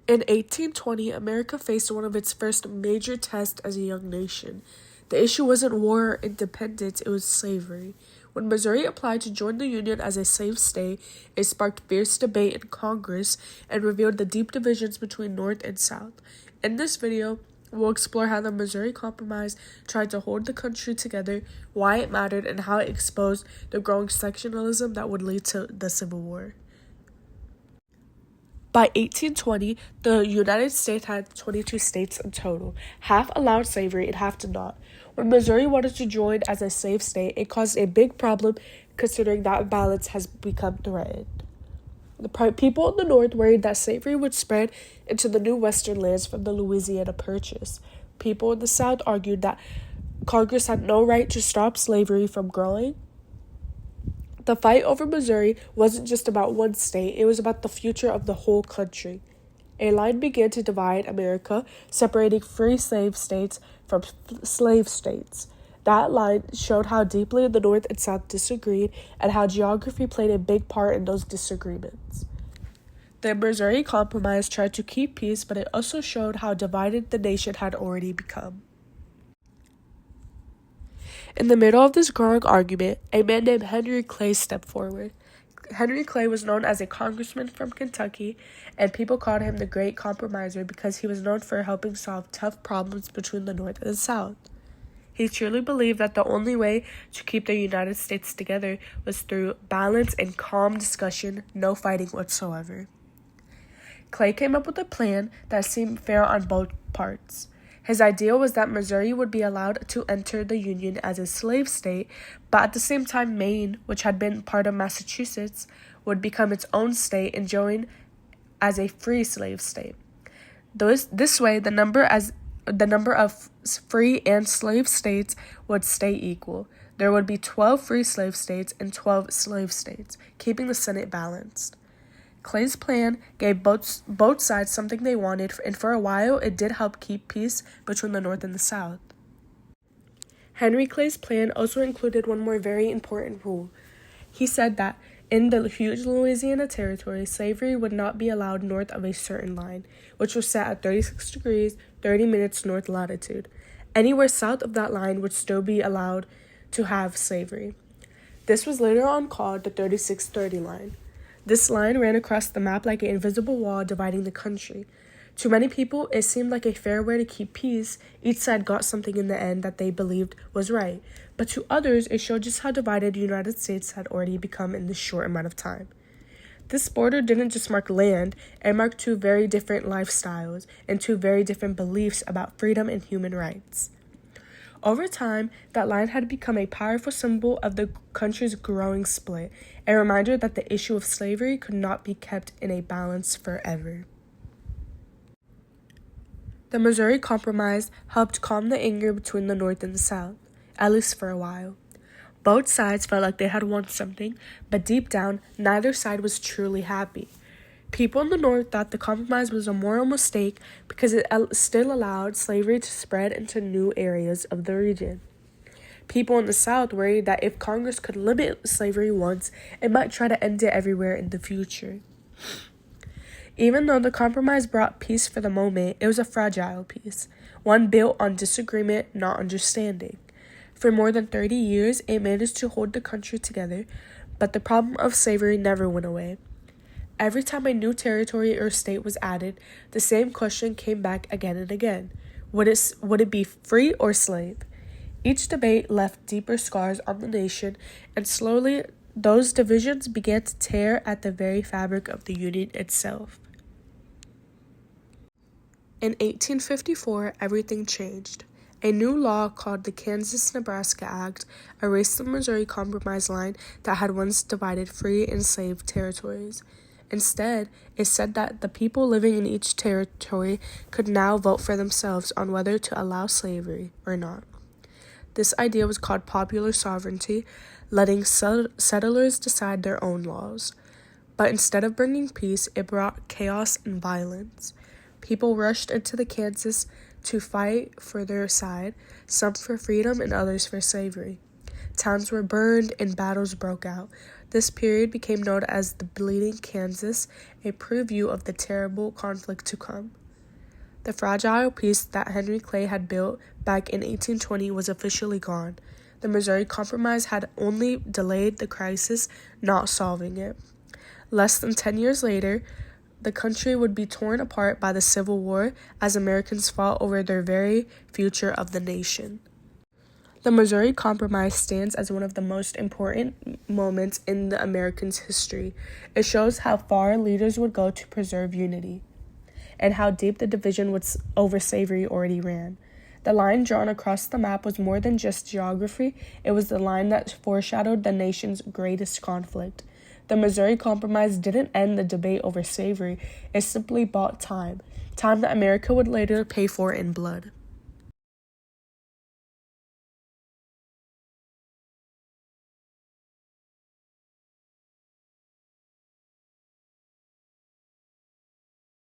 In 1820, America faced one of its first major tests as a young nation. The issue wasn't war or independence, it was slavery. When Missouri applied to join the Union as a slave state, it sparked fierce debate in Congress and revealed the deep divisions between North and South. In this video, we'll explore how the Missouri Compromise tried to hold the country together, why it mattered, and how it exposed the growing sectionalism that would lead to the Civil War. By 1820, the United States had 22 states in total. Half allowed slavery and half did not. When Missouri wanted to join as a slave state, it caused a big problem considering that balance has become threatened. The people in the North worried that slavery would spread into the new western lands from the Louisiana Purchase. People in the South argued that Congress had no right to stop slavery from growing. The fight over Missouri wasn't just about one state, it was about the future of the whole country. A line began to divide America, separating free slave states from slave states. That line showed how deeply the North and South disagreed and how geography played a big part in those disagreements. The Missouri Compromise tried to keep peace, but it also showed how divided the nation had already become. In the middle of this growing argument, a man named Henry Clay stepped forward. Henry Clay was known as a congressman from Kentucky, and people called him the Great Compromiser because he was known for helping solve tough problems between the North and the South. He truly believed that the only way to keep the United States together was through balance and calm discussion, no fighting whatsoever. Clay came up with a plan that seemed fair on both parts. His idea was that Missouri would be allowed to enter the Union as a slave state, but at the same time Maine, which had been part of Massachusetts, would become its own state and join as a free slave state. This way, the number of free and slave states would stay equal. There would be 12 free slave states and 12 slave states, keeping the Senate balanced. Clay's plan gave both sides something they wanted, and for a while it did help keep peace between the North and the South. Henry Clay's plan also included one more very important rule. He said that in the huge Louisiana Territory, slavery would not be allowed north of a certain line, which was set at 36 degrees, 30 minutes north latitude. Anywhere south of that line would still be allowed to have slavery. This was later on called the 3630 line. This line ran across the map like an invisible wall dividing the country. To many people, it seemed like a fair way to keep peace. Each side got something in the end that they believed was right. But to others, it showed just how divided the United States had already become in this short amount of time. This border didn't just mark land, it marked two very different lifestyles and two very different beliefs about freedom and human rights. Over time, that line had become a powerful symbol of the country's growing split, a reminder that the issue of slavery could not be kept in a balance forever. The Missouri Compromise helped calm the anger between the North and the South, at least for a while. Both sides felt like they had won something, but deep down, neither side was truly happy. People in the North thought the compromise was a moral mistake because it still allowed slavery to spread into new areas of the region. People in the South worried that if Congress could limit slavery once, it might try to end it everywhere in the future. Even though the compromise brought peace for the moment, it was a fragile peace, one built on disagreement, not understanding. For more than 30 years, it managed to hold the country together, but the problem of slavery never went away. Every time a new territory or state was added, the same question came back again and again. Would it be free or slave? Each debate left deeper scars on the nation, and slowly those divisions began to tear at the very fabric of the Union itself. In 1854, everything changed. A new law called the Kansas-Nebraska Act erased the Missouri Compromise line that had once divided free and slave territories. Instead, it said that the people living in each territory could now vote for themselves on whether to allow slavery or not. This idea was called popular sovereignty, letting settlers decide their own laws. But instead of bringing peace, it brought chaos and violence. People rushed into the Kansas to fight for their side, some for freedom and others for slavery. Towns were burned and battles broke out. This period became known as the Bleeding Kansas, a preview of the terrible conflict to come. The fragile peace that Henry Clay had built back in 1820 was officially gone. The Missouri Compromise had only delayed the crisis, not solving it. Less than 10 years later, the country would be torn apart by the Civil War as Americans fought over their very future of the nation. The Missouri Compromise stands as one of the most important moments in the Americans' history. It shows how far leaders would go to preserve unity, and how deep the division over slavery already ran. The line drawn across the map was more than just geography, it was the line that foreshadowed the nation's greatest conflict. The Missouri Compromise didn't end the debate over slavery, it simply bought time that America would later pay for in blood.